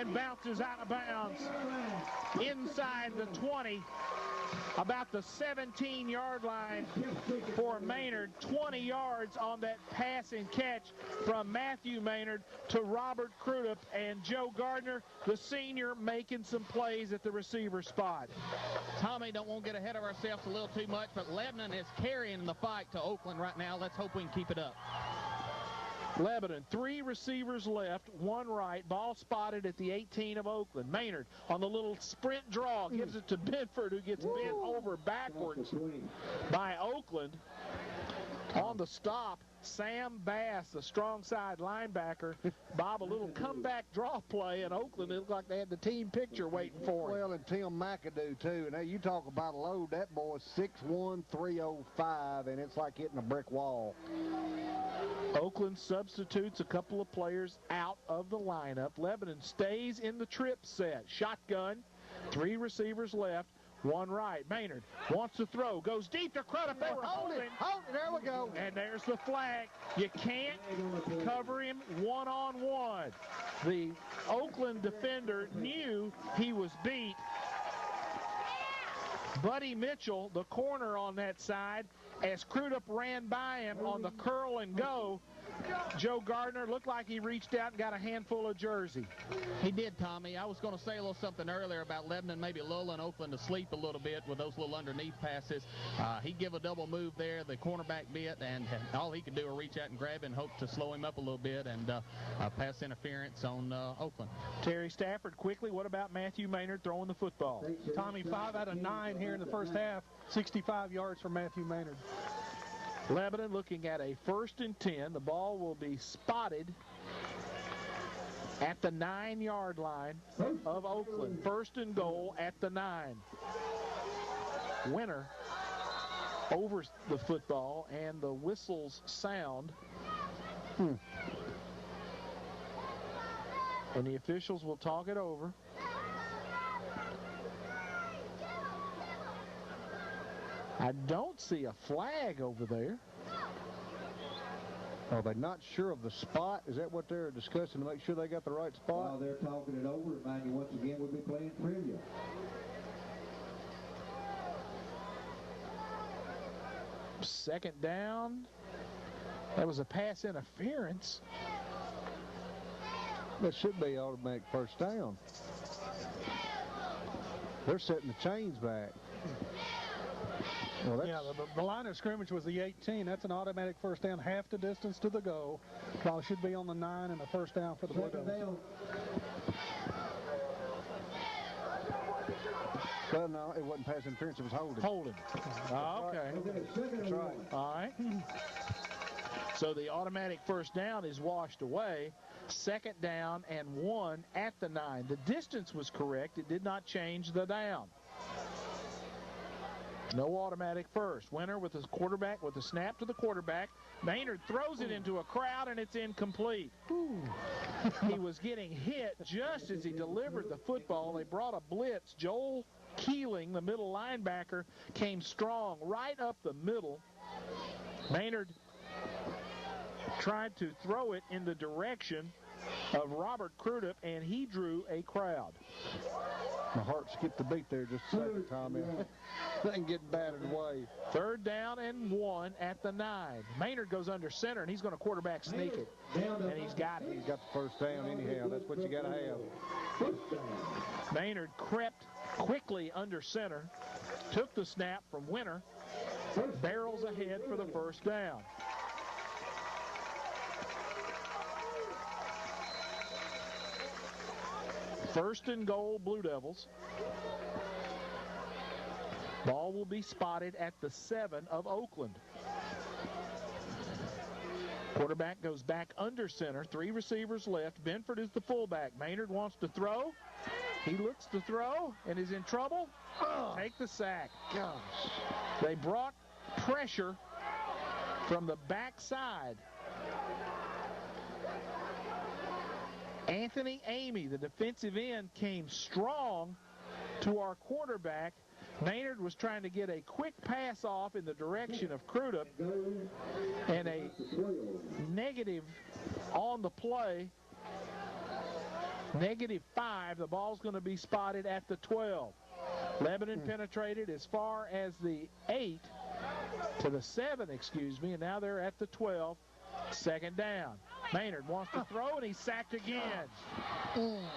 and bounces out of bounds inside the 20, about the 17-yard line for Maynard. 20 yards on that pass and catch from Matthew Maynard to Robert Crudup, and Joe Gardner, the senior, making some plays at the receiver spot. Tommy, don't want to get ahead of ourselves a little too much, but Lebanon is carrying the fight to Oakland right now. Let's hope we can keep it up. Lebanon, 3 receivers left, 1 right. Ball spotted at the 18 of Oakland. Maynard on the little sprint draw gives it to Benford, who gets bent over backwards by Oakland. On the stop, Sam Bass, the strong side linebacker. Bob, a little comeback draw play, and Oakland, it looked like they had the team picture waiting for him. Well, and Tim McAdoo, too. And you talk about a load, that boy's 6'1", 305, and it's like hitting a brick wall. Oakland substitutes a couple of players out of the lineup. Lebanon stays in the trip set. Shotgun, 3 receivers left, 1 right. Maynard wants to throw, goes deep to Crudup. They were holding. There we go. And there's the flag. You can't cover him one-on-one. The Oakland defender knew he was beat. Buddy Mitchell, the corner on that side, as Crudup ran by him on the curl and go, Joe Gardner looked like he reached out and got a handful of jersey. He did, Tommy. I was going to say a little something earlier about Lebanon maybe lulling Oakland to sleep a little bit with those little underneath passes. He give a double move there, the cornerback bit, and all he could do was reach out and grab and hope to slow him up a little bit, and pass interference on Oakland. Terry Stafford, quickly, what about Matthew Maynard throwing the football? Tommy, 5 out of 9 here in the first half, 65 yards for Matthew Maynard. Lebanon looking at a 1st and 10. The ball will be spotted at the 9-yard line of Oakland. 1st and goal at the 9. Winner over the football, and the whistles sound. And the officials will talk it over. I don't see a flag over there. Are they not sure of the spot? Is that what they're discussing to make sure they got the right spot? While they're talking it over, remind you once again we'll be playing trivia. Second down. That was a pass interference. That should be automatic first down. They're setting the chains back. Well, yeah, the line of scrimmage was the 18. That's an automatic first down, half the distance to the goal. Ball should be on the 9 and a first down for the Blue Devils. Well, no, it wasn't pass interference, it was holding. Holding. Okay. That's right. All right. So the automatic first down is washed away. 2nd down and 1 at the 9. The distance was correct. It did not change the down. No automatic first. Winner with his quarterback, with a snap to the quarterback. Maynard throws it into a crowd, and it's incomplete. He was getting hit just as he delivered the football. They brought a blitz. Joel Keeling, the middle linebacker, came strong right up the middle. Maynard tried to throw it in the direction of Robert Crudup, and he drew a crowd. My heart skipped a beat there just a second, Tommy. Thing getting batted away. 3rd down and 1 at the 9. Maynard goes under center, and he's going to quarterback sneak it. And he's got it. He's got the first down anyhow. That's what you got to have. Maynard crept quickly under center, took the snap from Winter, barrels ahead for the first down. First and goal, Blue Devils. Ball will be spotted at the 7 of Oakland. Quarterback goes back under center. 3 receivers left. Benford is the fullback. Maynard wants to throw. He looks to throw and is in trouble. Take the sack. Gosh. They brought pressure from the backside. Anthony Amy, the defensive end, came strong to our quarterback. Maynard was trying to get a quick pass off in the direction of Crudup, and a negative on the play -5. The ball's going to be spotted at the 12. Lebanon penetrated as far as the 8 to the 7, and now they're at the 12. Second down. Maynard wants to throw, and he's sacked again.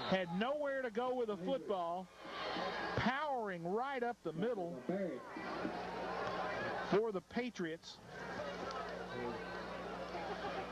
Had nowhere to go with the football. Powering right up the middle for the Patriots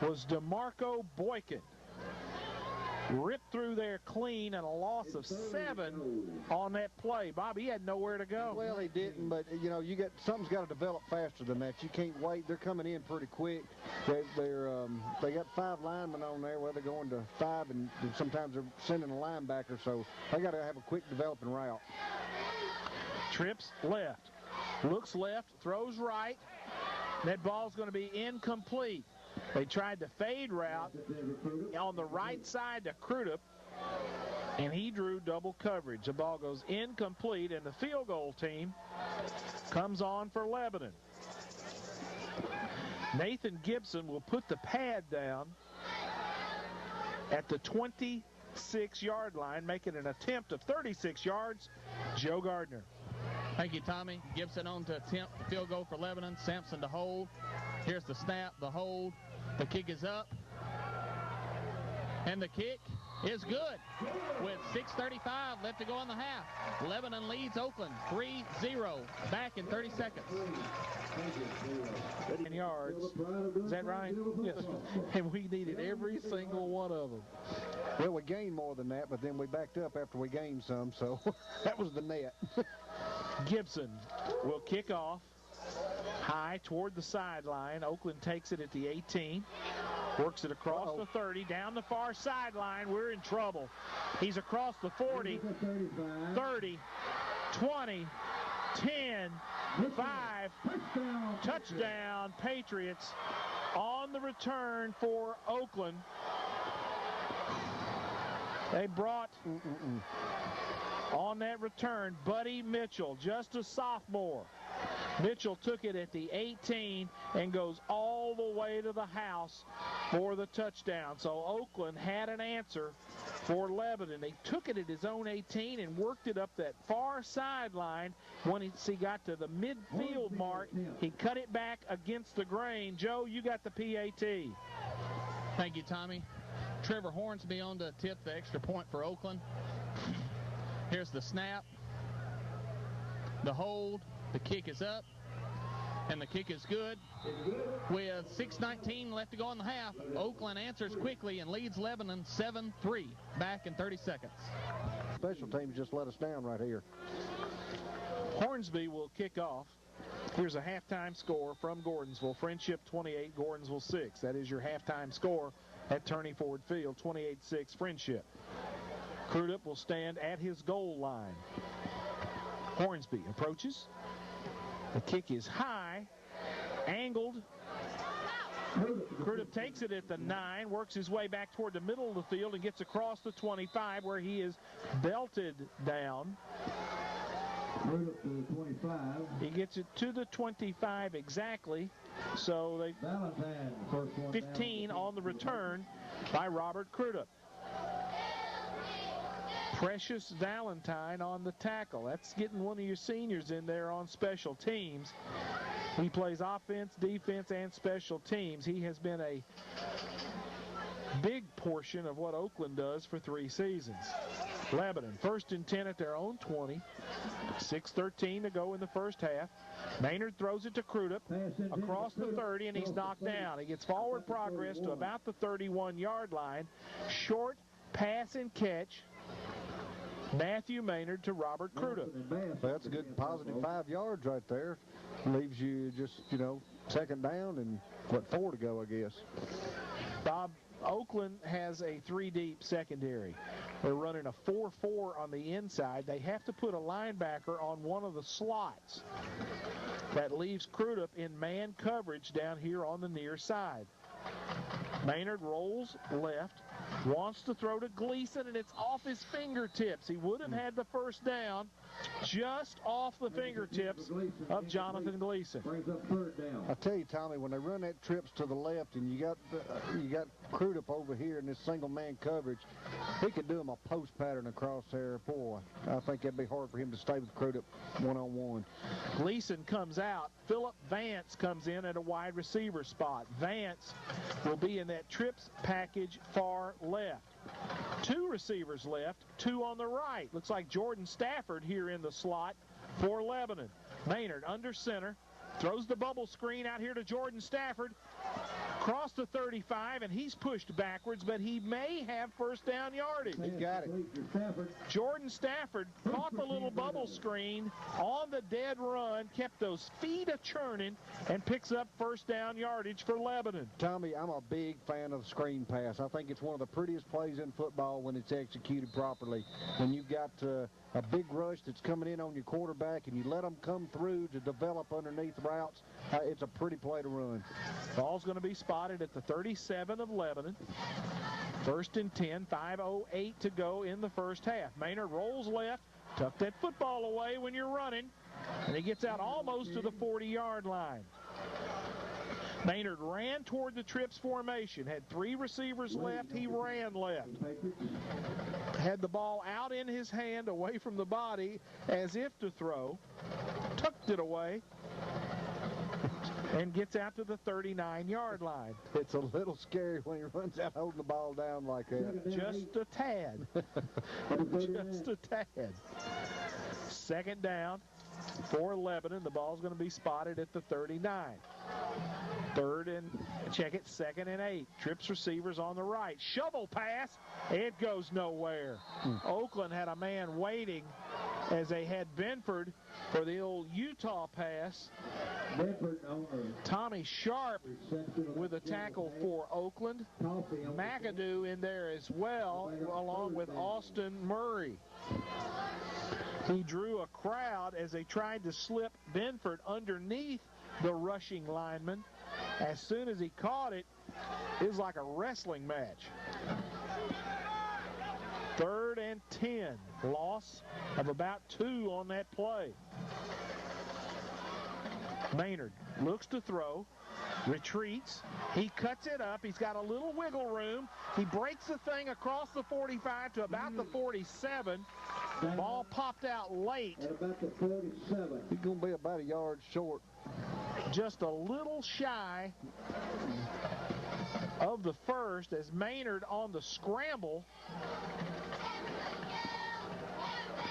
was DeMarco Boykin. Ripped through there clean, and a loss of 7 on that play. Bob, he had nowhere to go. Well, he didn't, but something's got to develop faster than that. You can't wait. They're coming in pretty quick. They got 5 linemen on there. Well, they're going to 5, and sometimes they're sending a linebacker, so they got to have a quick developing route. Trips left, looks left, throws right. That ball's going to be incomplete. They tried the fade route on the right side to Crudup, and he drew double coverage. The ball goes incomplete, and the field goal team comes on for Lebanon. Nathan Gibson will put the pad down at the 26-yard line, making an attempt of 36 yards. Joe Gardner. Thank you, Tommy. Gibson on to attempt the field goal for Lebanon. Sampson to hold. Here's the snap, the hold. The kick is up. And the kick is good with 6:35 left to go in the half. Lebanon leads Oakland 3-0. Back in 30 seconds. 10 yards. Is that right? Yes. And we needed every single one of them. Well, we gained more than that, but then we backed up after we gained some, so that was the net. Gibson will kick off high toward the sideline. Oakland takes it at the 18. Works it across the 30, down the far sideline. We're in trouble. He's across the 40, 30, 20, 10, 5. Touchdown, Patriots on the return for Oakland. They brought on that return Buddy Mitchell, just a sophomore. Mitchell took it at the 18 and goes all the way to the house for the touchdown. So Oakland had an answer for Lebanon. They took it at his own 18 and worked it up that far sideline. When he got to the midfield mark, he cut it back against the grain. Joe, you got the PAT. Thank you, Tommy. Trevor Hornsby on to tip the extra point for Oakland. Here's the snap, the hold, the kick is up, and the kick is good. With 6:19 left to go in the half, Oakland answers quickly and leads Lebanon 7-3. Back in 30 seconds. Special teams just let us down right here. Hornsby will kick off. Here's a halftime score from Gordonsville. Friendship 28, Gordonsville 6. That is your halftime score at Turney Ford Field, 28-6 Friendship. Crudup will stand at his goal line. Hornsby approaches. The kick is high, angled. Crudup takes it at the 9, works his way back toward the middle of the field and gets across the 25 where he is belted down. Crudup to the 25. He gets it to the 25 exactly. So they 15 on the return by Robert Crudup. Precious Valentine on the tackle. That's getting one of your seniors in there on special teams. He plays offense, defense, and special teams. He has been a big portion of what Oakland does for 3 seasons. Lebanon, 1st and 10 at their own 20. 6:13 to go in the first half. Maynard throws it to Crudup across the 30, and he's knocked down. He gets forward progress to about the 31-yard line. Short pass and catch. Matthew Maynard to Robert Crudup. That's a good positive 5 yards right there. Leaves you just, second down and, 4 to go, I guess. Bob, Oakland has a 3-deep secondary. They're running a 4-4 on the inside. They have to put a linebacker on one of the slots. That leaves Crudup in man coverage down here on the near side. Maynard rolls left, Wants to throw to Gleason, and it's off his fingertips. He would have had the first down just off the fingertips of Jonathan Gleason. Brings up third down. I tell you, Tommy, when they run that trips to the left and you got Crudup over here in this single man coverage, he could do him a post pattern across there. Boy, I think that'd be hard for him to stay with Crudup one-on-one. Gleason comes out. Philip Vance comes in at a wide receiver spot. Vance will be in that trips package far left. 2 receivers left, 2 on the right. Looks like Jordan Stafford here in the slot for Lebanon. Maynard under center, throws the bubble screen out here to Jordan Stafford. Across the 35, and he's pushed backwards, but he may have first down yardage. He got it. Jordan Stafford caught the little bubble screen on the dead run, kept those feet a-churning, and picks up first down yardage for Lebanon. Tommy, I'm a big fan of the screen pass. I think it's one of the prettiest plays in football when it's executed properly. When you've got a big rush that's coming in on your quarterback and you let them come through to develop underneath routes, it's a pretty play to run. Ball's going to be spotted at the 37 of Lebanon. First and 10, 5:08 to go in the first half. Maynard rolls left, tuck that football away when you're running, and he gets out almost to the 40-yard line. Maynard ran toward the trips formation, had 3 receivers left, he ran left. Had the ball out in his hand away from the body as if to throw, tucked it away, and gets out to the 39-yard line. It's a little scary when he runs out holding the ball down like that. Just a tad. Just a tad. Second down for Lebanon. The ball's going to be spotted at the 39. Third and, check it, 2nd and 8. Trips receivers on the right. Shovel pass. It goes nowhere. Oakland had a man waiting as they had Benford for the old Utah pass. Tommy Sharp with a tackle for Oakland. McAdoo in there as well, along with Austin Murray. He drew a crowd as they tried to slip Benford underneath the rushing lineman. As soon as he caught it, it was like a wrestling match. 3rd and 10. Loss of about 2 on that play. Maynard looks to throw, retreats, he cuts it up, he's got a little wiggle room, he breaks the thing across the 45 to about the 47. Ball popped out late. At about the 47. He's going to be about a yard short. Just a little shy of the first as Maynard on the scramble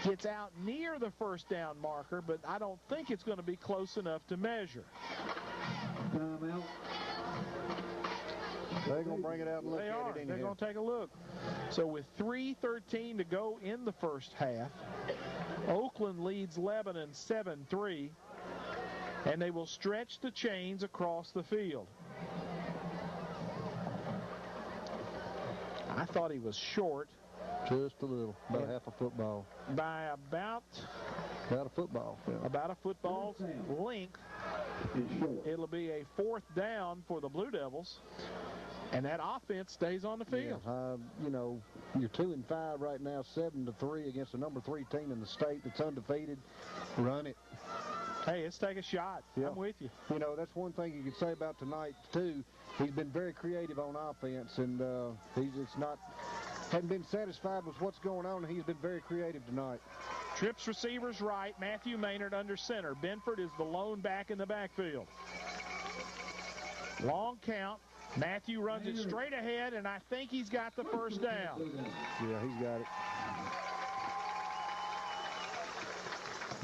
gets out near the first down marker, but I don't think it's going to be close enough to measure. Timeout. They're going to bring it out and look at it. They're going to take a look. So with 3:13 to go in the first half, Oakland leads Lebanon 7-3, and they will stretch the chains across the field. I thought he was short. Just a little, about half a football. By about a football. Yeah. About a football's length. It'll be a 4th down for the Blue Devils, and that offense stays on the field. Yeah, you know, you're 2-5 right now, 7-3 against the number 3 team in the state that's undefeated. Run it. Hey, let's take a shot. Yeah. I'm with you. You know, that's one thing you could say about tonight, too. He's been very creative on offense, and hadn't been satisfied with what's going on, and he's been very creative tonight. Trips receivers right, Matthew Maynard under center. Benford is the lone back in the backfield. Long count. Matthew runs it straight ahead, and I think he's got the first down. Yeah, he's got it.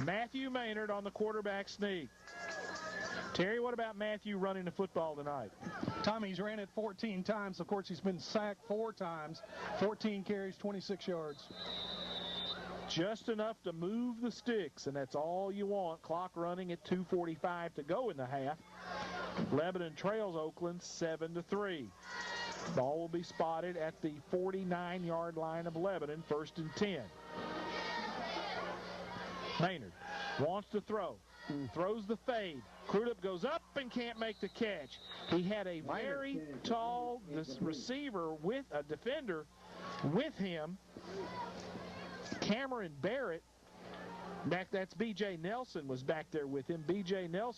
Matthew Maynard on the quarterback sneak. Terry, what about Matthew running the football tonight? Tommy's ran it 14 times. Of course, he's been sacked 4 times. 14 carries, 26 yards. Just enough to move the sticks, and that's all you want. Clock running at 2:45 to go in the half. Lebanon trails Oakland 7-3. Ball will be spotted at the 49-yard line of Lebanon, 1st and 10. Maynard wants to throw. throws the fade. Crudup goes up and can't make the catch. He had a very tall receiver with a defender with him. Cameron Barrett, that's B.J. Nelson was back there with him. B.J. Nelson